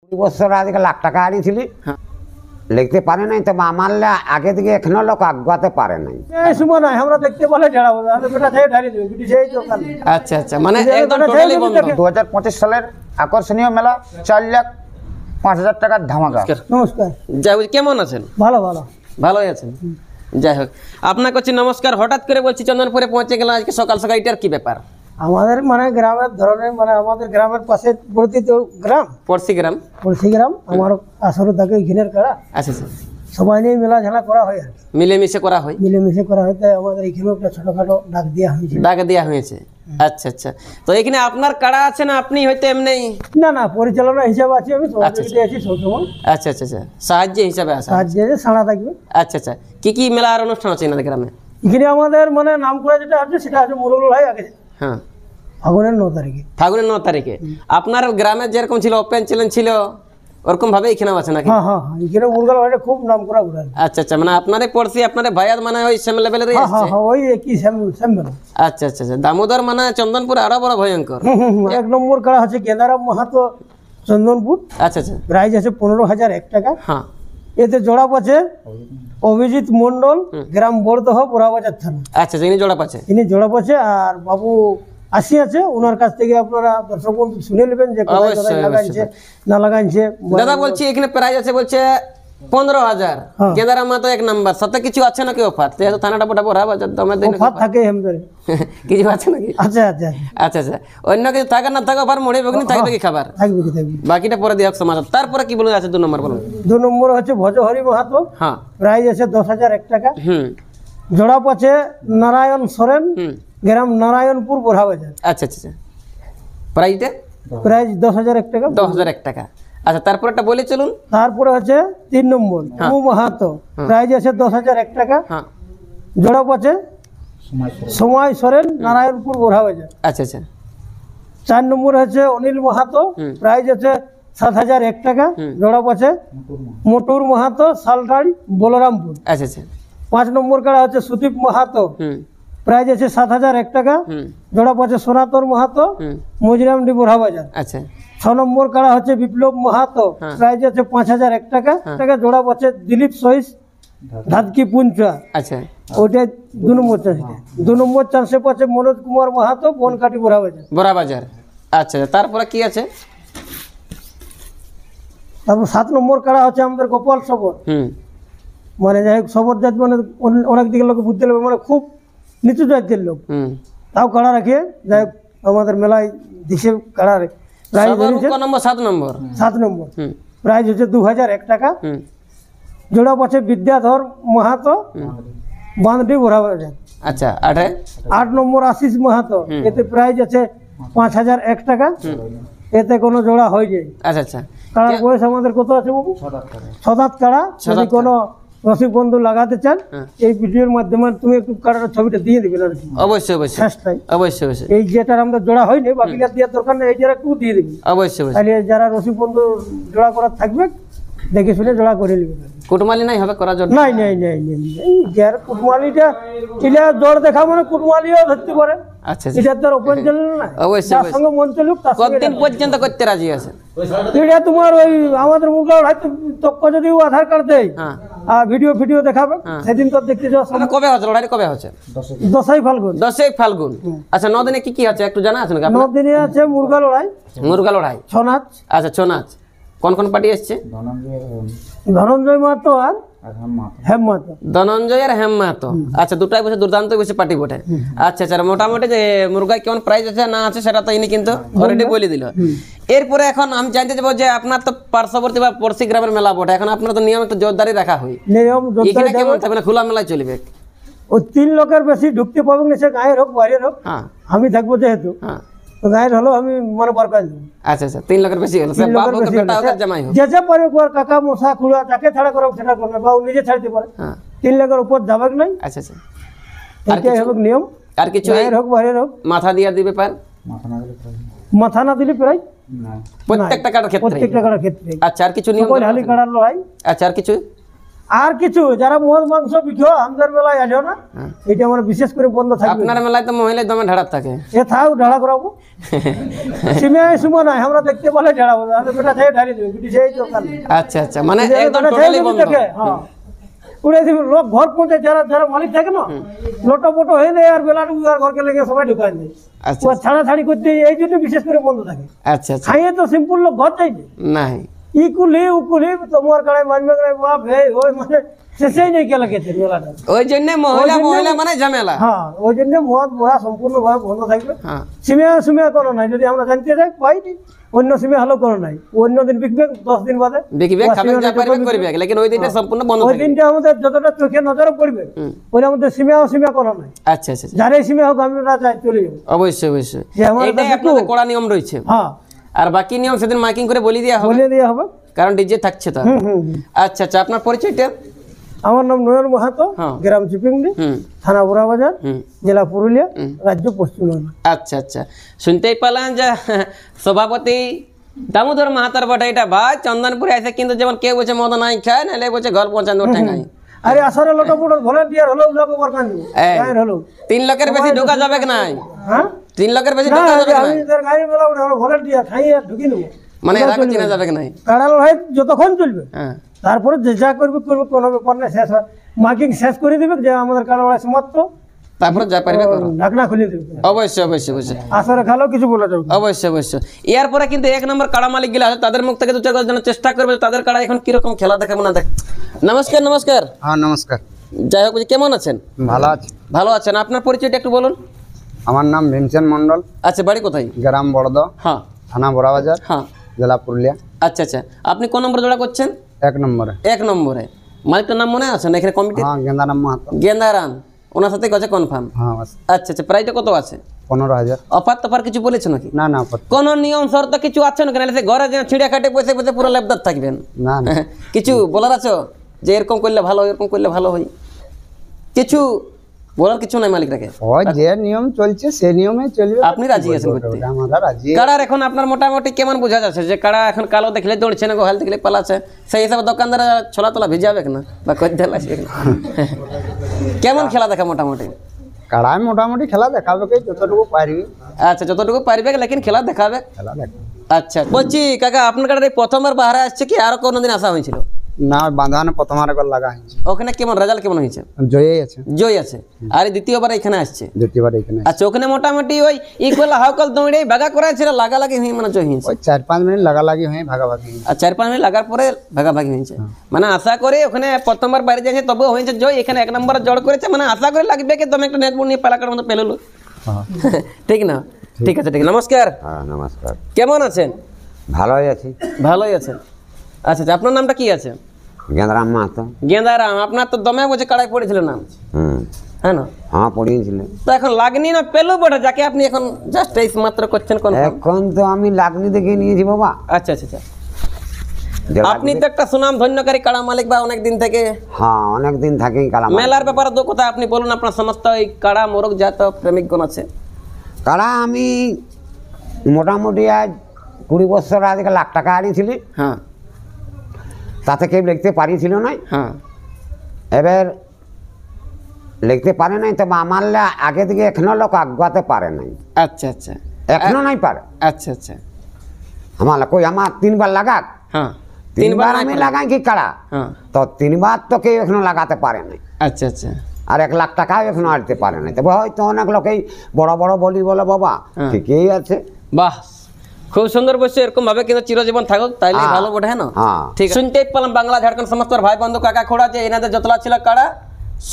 20 বছর আগে লাখ টাকা হারিয়েছিলি, লিখতে পারে নাই, তবে আমার আগে থেকে এখনো লোক আগাতে পারে নাই। এই সময় নাই আমরা দেখতে বলে ঝাড়াবো, বেটা সেই ঢালি দেবে, বিটি সেই দোকান। আচ্ছা আচ্ছা, মানে একদম টোটালি বন্ধ। 2025 সালের আকর্ষণীয় মেলা 4,05,000 টাকার ধামাকা। নমস্কার। যাই হোক, কেমন আছেন? ভালো ভালো। ভালোই আছেন। যাই হোক, আপনাকে হচ্ছে নমস্কার। হঠাৎ করে বলছি চন্দনপুরে পৌঁছে গেলাম আজকে সকাল সকাল, এটার কি ব্যাপার? আমাদের মানে গ্রামের ধরনের, মানে আমাদের গ্রামের পাশে পরিচিত গ্রাম, পড়শি গ্রাম। পড়শি গ্রাম। আমার আসলে থাকে ঘিনের কাড়া, আচ্ছা আচ্ছা, সবাই নিয়ে মেলা ঝালা করা হয় আর কি। মিলেমিশে করা হয়, মিলেমিশে করা হয়। তাই আমাদের এখানেও একটা ছোটখাটো ডাক দেওয়া হয়েছে। ডাকে দেওয়া হয়েছে। আচ্ছা আচ্ছা, তো এখানে আপনার কাড়া আছে না আপনি হয়তো এমনি? না না, পরিচালনা হিসাবে আছি আমি, সহযোগিতা আছি সবসময়। আচ্ছা আচ্ছা আচ্ছা, সাহায্য হিসাবে আসা। সাহায্যে সাড়া থাকবে। আচ্ছা আচ্ছা, কি কি মেলা আর অনুষ্ঠান আছে এনাদের গ্রামে? এখানে আমাদের মানে নাম করা যেটা আছে সেটা আছে মুরুল ভাই আগে হ্যাঁ, ফাগুনের 9 তারিখে। ফাগুনের 9 তারিখে। আপনার গ্রামে যেরকম ছিল ওপেন চ্যালেঞ্জ ছিল, ওরকম ভাবে এখানেও আছে নাকি? হ্যাঁ হ্যাঁ হ্যাঁ, এখানে মুরগাল ভাইটা খুব নাম করা ঘুরে। আচ্ছা আচ্ছা, মানে আপনারই পড়ছি, আপনার ভাইয়ার মানে ওই সেম লেভেলেরই হ্যাঁ আসছে। হ্যাঁ হ্যাঁ, ওই একই স্যাম্পল। আচ্ছা আচ্ছা আচ্ছা, দামোদর মানে চন্দনপুর আরো বড় ভয়ঙ্কর। 1 নম্বর কাড়া হচ্ছে গেন্দারাম মাহাতো চন্দনপুর। আচ্ছা আচ্ছা, প্রাইস আছে 15,001 টাকা। হ্যাঁ। এতে জোড়াপ আছে অভিজিৎ মন্ডল, গ্রাম বড়দহ, পোড়াবাজার থানা। আচ্ছা, যিনি জোড়া পাচ্ছে। ইনি জোড়াপ আছে। আর বাবু আসি আছে, ওনার কাছ থেকে আপনারা দর্শক বন্ধু শুনে নেবেন যে কোথায় কোথায় লাগাইছে না লাগাইছে। দাদা বলছি এখানে প্রাইস আছে বলছে 15,000। কেদারা মাতো 1 নাম্বার, সাথে কিছু আছে নাকি অফার? যেহেতু থানাটা পোটা পড়া বাজার দামে দেন, অফার থাকে হেমদরে। কিছু আছে নাকি? আচ্ছা আচ্ছা আচ্ছা আচ্ছা, অন্য কিছু থাকে না থাকে অফার মুড়ে বেগুনি থাকবে কি খাবার? থাকবে কি থাকবে। বাকিটা পরে দিয়ে সমাজ। তারপরে কি বলে আছে 2 নম্বর বলুন? 2 নম্বর হচ্ছে ভজহরি মাহাতো। হ্যাঁ। প্রাইস আছে 10,001 টাকা। হুম জোড়াপ আছে নারায়ণ সোরেন, হুম, গ্রাম নারায়ণপুর, বোরহাবাজার। আচ্ছা আচ্ছা আচ্ছা, প্রাইসটা প্রাইস 10,001 টাকা। 10,001 টাকা। আচ্ছা, তারপরটা বলে চলুন। তারপরে হচ্ছে 3 নম্বর মু মাহাতো, প্রাইস আছে 10,001 টাকা। হ্যাঁ। জোড়াপ আছে সময় সোরেন, নারায়ণপুর, বোরহাবাজার। আচ্ছা আচ্ছা, 4 নম্বর হচ্ছে অনিল মাহাতো, প্রাইস আছে 7,001 টাকা। জোড়াপ আছে মোটুর মাহাতো, সালটাড়ি, বলরামপুর। আচ্ছা আচ্ছা, 5 নম্বর কাড়া হচ্ছে সুদীপ মাহাতো, হুম প্রাইস আছে 7,001 টাকা। হুম জোড়াপ আছে সনাতন মাহাতো, হুম, মজিরামডি, বোরহাবাজার। আচ্ছা 6 নম্বর কাড়া হচ্ছে বিপ্লব মাহাতো, প্রাইস আছে 5,001 টাকা। জোড়াপ আছে দিলীপ সহিস, ধাতকি পুঞ্চা। আচ্ছা ওইটা 2 নম্বর চান্স। 2 নম্বর চান্সে পাচ্ছে মনোজ কুমার মাহাতো, বনকাটি, বোরহাবাজার। বড়া বাজার। আচ্ছা, তারপরে কি আছে? তারপর 7 নম্বর কাড়া হচ্ছে আমাদের গোপাল সবর। হুম, মানে যাই হোক, সবর জাত মানে অনেক দিকে লোক বুঝতে পারবে, মানে খুব নিচু জাতের লোক, হুম, তাও কাড়া রাখে। যাই হোক, আমাদের মেলায় দিশে কাড়া প্রাইস ধরেছে 7 নম্বর। 7 নম্বর। হুম প্রাইস হচ্ছে 2,001 টাকা। হুম, জোড়াপ আছে বিদ্যাধর মাহাতো, বাঁধডি, বোরহাবাজার। আচ্ছা 8 নম্বর আশিস মাহাতো, এতে প্রাইস আছে 5,001 টাকা। এতে কোনো জোড়া হয়ে যায়। আচ্ছা আচ্ছা, কাড়ার বয়স আমাদের কত আছে বাবু? 7 কাড়া। যদি কোনো রসিক বন্ধু লাগাতে চান, এই ভিডিওর মাধ্যমে তুমি একটু কাড়ার ছবিটা দিয়ে দিবেন আর কি। অবশ্যই অবশ্যই শেষটাই অবশ্যই অবশ্যই এই যেটার আমাদের জোড়া হয়নি, বাকিটা দেওয়ার দরকার নেই, এই যারা একটু দিয়ে দিবেন। অবশ্যই অবশ্যই। তাহলে যারা রসিক বন্ধু জোড়া করার থাকবে, দেখে শুনে জোড়া করে নেবেন। কুটমালি নাই হবে করার জন্য? নাই নাই নাই নাই, এই যার কুটমালিটা এটা জোর দেখা মানে কুটমালিও ধরতে পারে। আচ্ছা আচ্ছা, এটা তার ওপেন চ্যানেল না, অবশ্যই তার অবশ্যই। সঙ্গে মন চলুক, তার সঙ্গে কতদিন পর্যন্ত করতে রাজি আছে? এটা তোমার ওই আমাদের মুখে হয়তো তক্ক যদি ও আধার কার্ড দেয় হ্যাঁ, আর ভিডিও দেখাবে, সেদিন তো দেখতে যাওয়া সম্ভব। কবে হচ্ছে লড়াই? কবে হচ্ছে? 10ই ফাল্গুন। 10ই ফাল্গুন। আচ্ছা, 9 দিনে কি কি আছে একটু জানা আছে নাকি? 9 দিনে আছে মুরগা লড়াই, মুরগা লড়াই, ছৌ নাচ। আচ্ছা ছৌ নাচ। কোন কোন পার্টি এসছে? ধনঞ্জয় মাহাতো আর হেম মাহাতো। ধনঞ্জয় আর হেম মাহাতো। আচ্ছা, দুটাই বসে দুর্দান্ত বসে পার্টি বটে। আচ্ছা আচ্ছা, মোটামুটি যে মুরগায় কেমন প্রাইস আছে না আছে সেটা তো ইনি কিন্তু অলরেডি বলে দিল। এরপরে এখন আমি জানতে চাইবো যে আপনার তো পার্শ্ববর্তী বা পড়শি গ্রামের মেলা বটে, এখন আপনার তো নিয়ম একটু জোরদারি রাখা হয়, নিয়ম এখানে কেমন থাকবে না খোলা মেলায় চলবে? ওই 3 লোকের বেশি ঢুকতে পারবেন না, সে গায়ের হোক বাইরের হোক। হ্যাঁ আমি থাকবো যেহেতু, হ্যাঁ, তো গায়ের হলেও আমি মানে বরকার দেবো। আচ্ছা আচ্ছা, 3 লাখের বেশি হলো, সে বাপ হোক বেটা হোক জামাই হোক, যে যে পারে কাকা মশা খুড়া যাকে ছাড়া করো সেটা করবে, বা ও নিজে ছাড়তে পারে। হ্যাঁ 3 লাখের উপর যাবে নাই, আচ্ছা আচ্ছা। এটাই হবে নিয়ম। আর কিছু গায়ের হোক বাইরের হোক। মাথা দিয়ে দিবে পার মাথা না দিলে প্রায় প্রত্যেকটা কাটার ক্ষেত্রে? প্রত্যেকটা কাটার ক্ষেত্রে। আচ্ছা, আর কিছু নিয়ম? হালি কাটার লড়াই। আচ্ছা, আর কিছু? আর কিছু যারা মদ মাংস বিক্রি আমাদের মেলায় আসো না, এটা আমার বিশেষ করে বন্ধ থাকবে। আপনার মেলায় তো মহিলা দমে ঢাড়াত থাকে। এ থাক ঢাড়া করাবো, সীমা নাই আমরা দেখতে পালে ঢাড়াবো, বেটা থেকে ঢাড়ি দেবে, বিটি সেই দরকার নেই। আচ্ছা আচ্ছা, মানে একদম টোটালি বন্ধ। হ্যাঁ উড়ে দিবি, লোক ঘর পৌঁছে যারা যারা মালিক থাকে না, লোটো পোটো হয়ে দেয় আর বেলা ডুবি আর ঘরকে লেগে সবাই ঢুকায় দেয়। আচ্ছা ও ছাড়াছাড়ি করতে এই জন্য বিশেষ করে বন্ধ থাকে। আচ্ছা আচ্ছা, খাইয়ে তো সিম্পল লোক ঘর চাইছে, নাই ই কুলি উ কুলি তোমার কাড়াই মানবে কাড়াই বাপ হে ওই মানে শেষেই নেই কেলা গেছে মেলাটা। ওই জন্য মহিলা মানে ঝামেলা। হ্যাঁ ওই জন্য মদ বড়া সম্পূর্ণভাবে বন্ধ থাকবে। হ্যাঁ সিমিয়া করো নাই, যদি আমরা জানতে যাই পাইনি অন্য সিমিয়া হলেও করো নাই, অন্য দিন বিকবে 10 দিন বাদে বিকিবে, খাবে যা পারবে করবে, লেকিন ওই দিনটা সম্পূর্ণ বন্ধ ওই থাকবে। দিনটা আমাদের যতটা চোখে নজরে পড়বে ওই আমাদের সিমিয়া করো নাই। আচ্ছা আচ্ছা, যারে সিমিয়া হোক আমরা চাই চলে যাবো। অবশ্যই অবশ্যই, যে আমার এটাই কাছে আপনাদের কড়া নিয়ম রয়েছে। হ্যাঁ আর বাকি নিয়ম সেদিন মাইকিং করে বলে দেওয়া হবে, বলে দেওয়া হবে, কারণ ডিজে থাকছে তো। হুম। আচ্ছা আচ্ছা, আপনার পরিচয়টা? আমার নাম নয়ন মাহাতো, হ্যাঁ। গ্রাম চিপিংডি, হুম থানা বুড়াবাজার, হুম। জেলা পুরুলিয়া, রাজ্য পশ্চিমবঙ্গ। আচ্ছা আচ্ছা, শুনতেই পেলাম যে সভাপতি দামোদর মাহাতার বটে এটা ভাই চন্দনপুরে আছে, কিন্তু যেমন কেউ বলছে মদ নাই খায়, নাহলে বলছে ঘর পৌঁছানো ঠেঙাই। আরে আসরে লোটো পুটো ভলেন্টিয়ার হলো লোক ওভার কান হলো 3 লাখের বেশি ঢোকা যাবে কি নাই? হ্যাঁ 3 লাখের বেশি না ঢোকা যাবে কি আমি নাই? তোর গাড়ি মেলা ওটা ভলেন্টিয়ার খাইয়ে ঢুকি নেবো, মানে এরাকে চেনা যাবে কি নাই? কাড়াল ভাই যতক্ষণ চলবে, হ্যাঁ তারপরে যে যা করবে কোনো ব্যাপার না, শেষ হয় মার্কিং শেষ করে দিবে যে আমাদের কাড়াল ভাই সমাপ্ত, তারপরে যা পারবে করো। ঢাকনা খুলে দেবে। অবশ্যই অবশ্যই অবশ্যই আসরে খালো কিছু বলা যাবে না। অবশ্যই অবশ্যই। এরপরে কিন্তু 1 নম্বর কাড়া মালিক গুলো আছে, তাদের মুখ থেকে 2-4 কথা জানার চেষ্টা করবে তাদের কাড়া এখন কিরকম খেলা দেখাবো না দেখ। নমস্কার নমস্কার। হ্যাঁ নমস্কার, যাই হোক, বলছি কেমন আছেন? ভালো আছি। ভালো আছেন, আপনার পরিচয়টা একটু বলুন। আমার নাম ভীমসেন মন্ডল, আচ্ছা, বাড়ি কোথায়? গ্রাম বড়দ, হ্যাঁ থানা বড়াবাজার, হ্যাঁ, জেলা পুরুলিয়া। আচ্ছা আচ্ছা, আপনি কোন নম্বর জোড়া করছেন? 1 নম্বরে। 1 নম্বরে। মালিকটার নাম মনে আছে না এখানে কমিটি? হ্যাঁ গেন্দারাম মাহাতো। গেন্দারাম, ওনার সাথে গেছে কনফার্ম। হ্যাঁ বাস। আচ্ছা আচ্ছা, প্রাইসটা কত আছে? 15,000। অফার তফার কিছু বলেছে নাকি? না না কোন নিয়ম শর্ত কিছু আছে নাকি? নাহলে সে ঘরে যে ছিঁড়ে কাটে বসে বসে পুরো লেবদার থাকবেন। না না কিছু বলার আছে যে এরকম করলে ভালো হয়, এরকম করলে ভালো হয়? কিছু বলার কিছু নাই মালিকটাকে? ওই যে নিয়ম চলছে সেই নিয়মে চলবে। আপনি রাজি আছেন করতে? আমরা রাজি। কাড়ার এখন আপনার মোটামুটি কেমন বোঝা যাচ্ছে যে কাড়া এখন কালো দেখলে দৌড়ছে না, গোহাল দেখলে পালাচ্ছে, সেই হিসাবে দোকানদার ছোলা তোলা ভিজাবে না বা করতে লাগবে না? কেমন খেলা দেখা মোটামুটি? কাড়ায় মোটামুটি খেলা দেখাবে, কে যতটুকু পারবি আচ্ছা, যতটুকু পারবে লেকিন খেলা দেখাবে। খেলা দেখ। আচ্ছা, বলছি কাকা আপনার কাড়ার প্রথমবার বাহারে আসছে কি আরো কোনোদিন আসা হয়েছিল? না বাঁধানে প্রথমবার একবার লাগা হয়েছে, ওখানে কেমন রেজাল্ট কেমন হয়েছে? জয়ই আছে। জয় আছে। আর এই দ্বিতীয়বার এখানে আসছে। দ্বিতীয়বার এখানে। আচ্ছা, ওখানে মোটামুটি ওই ইকুয়াল হাউকাল দৌড়ে ভাগা করা ছিল, লাগালাগি হয়ে মানে জয় হয়েছে। ওই 4-5 মিনিট লাগালাগি হয়ে ভাগাভাগি। আর 4-5 মিনিট লাগার পরে ভাগাভাগি হয়েছে। মানে আশা করে ওখানে প্রথমবার বাইরে যাচ্ছে তবে হয়েছে জয়, এখানে 1 নম্বর জড় করেছে, মানে আশা করে লাগবে কি তুমি একটা নেটবল নিয়ে পালাকার মতো পেলো। হ্যাঁ ঠিক না? ঠিক আছে, ঠিক। নমস্কার। হ্যাঁ নমস্কার, কেমন আছেন? ভালোই আছি। ভালোই আছেন। আচ্ছা আচ্ছা, আপনার নামটা কি আছে? গেন্দারাম মাহাতো। গেঁদারাম, আপনার তো দমে বসে কাড়াই পড়েছিল নাম, হ্যাঁ না? হ্যাঁ পড়িয়েছিলেন। তো এখন লাগনি না পেলো বটে, যাকে আপনি এখন জাস্ট এই মাত্র করছেন কোন? এখন তো আমি লাগনি দেখে নিয়েছি বাবা। আচ্ছা আচ্ছা আচ্ছা, আপনি তো একটা সুনাম ধন্যকারী কাড়া মালিক বা অনেক দিন থেকে। হ্যাঁ অনেক দিন থাকেই কালাম। মেলার ব্যাপারে দু কথা আপনি বলুন, আপনার সমস্ত এই কাড়া মোরগ জাত প্রেমিকগণ আছে। কারা আমি মোটামুটি আজ 20 বছর আগে 1 লাখ টাকা হারিয়েছিলি, হ্যাঁ তাতে কেউ লিখতে পারিছিল না। হ্যাঁ, এবার লিখতে পারে নাই, তবে আমার আগে থেকে এখনো লোক আগাতে পারে নাই, আচ্ছা আচ্ছা এখনো নাই পারে। আচ্ছা আচ্ছা, আমার কই আমার 3বার লাগাক, হ্যাঁ 3বার আমি লাগাই কি কাড়া, হ্যাঁ, তো 3বার তো কেউ এখনো লাগাতে পারে নাই। আচ্ছা আচ্ছা, আর 1 লাখ টাকাও এখনো আনতে পারে নাই। তবে হয়তো অনেক লোকেই বড় বড় বলি বলে বাবা হ্যাঁ। ঠিকই আছে। বাহ, খুব সুন্দর বসে এরকম ভাবে কিন্তু চিরজীবন থাকুক, তাইলে হ্যাঁ। ভালো বটে, হ্যাঁ না? হ্যাঁ। ঠিক। শুনতেই পেলাম বাংলা ঝাড়খণ্ড সমস্ত ভাই বন্ধু কাকা খোড়া যে এনাদের যতলা ছিল কাড়া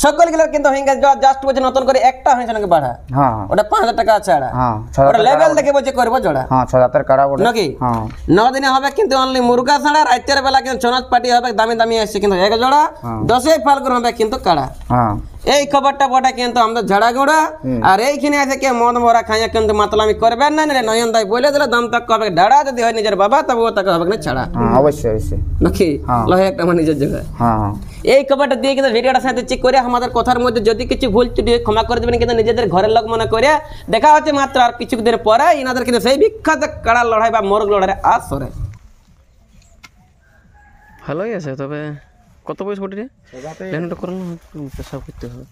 সকলগুলো কিন্তু হয়ে গেছে, জাস্ট বলছে নতুন করে একটা হয়েছে নাকি বাড়া, হ্যাঁ ওটা 5,000 টাকা আছে আড়া, হ্যাঁ ওটা লেভেল দেখে বলছে করবো জোড়া, হ্যাঁ 6,000 কাড়া বটে। নাকি? হ্যাঁ 9 দিনে হবে কিন্তু অনলি মুরগা ছাড়া, রাতের বেলা কিন্তু ছনাচ পার্টি হবে, দামি দামি আসছে কিন্তু 1 জোড়া, 10 ফাল্গুন হবে কিন্তু কাড়া। হ্যাঁ এই খবরটা বটে কিন্তু আমাদের ঝাড়াগুড়া। আর এইখানে আছে কে মদ মরা খাইয়া কিন্তু মাতলামি করবেন না, নিলে নয়ন দাই বলে দিলে দাম তাক হবে ঢাড়া, যদি হয় নিজের বাবা তবে ও তাকে হবে না ছাড়া, হ্যাঁ অবশ্যই অবশ্যই। নাকি? লহে একটা আমার নিজের জায়গায়। হ্যাঁ হ্যাঁ এই খবরটা দিয়ে কিন্তু ভিডিওটা সাথে চেক করে আমাদের কথার মধ্যে যদি কিছু ভুল ত্রুটি হয় ক্ষমা করে দেবেন, কিন্তু নিজেদের ঘরের লোক মনে করে দেখা হচ্ছে মাত্র আর কিছুদিন পরে ইনাদের কিন্তু সেই বিখ্যাত কাড়া লড়াই বা মোরগ লড়াই আসরে। ভালোই আছে, তবে কত বয়স বটে রে? লেনটা করো না, পেশাব করতে হবে।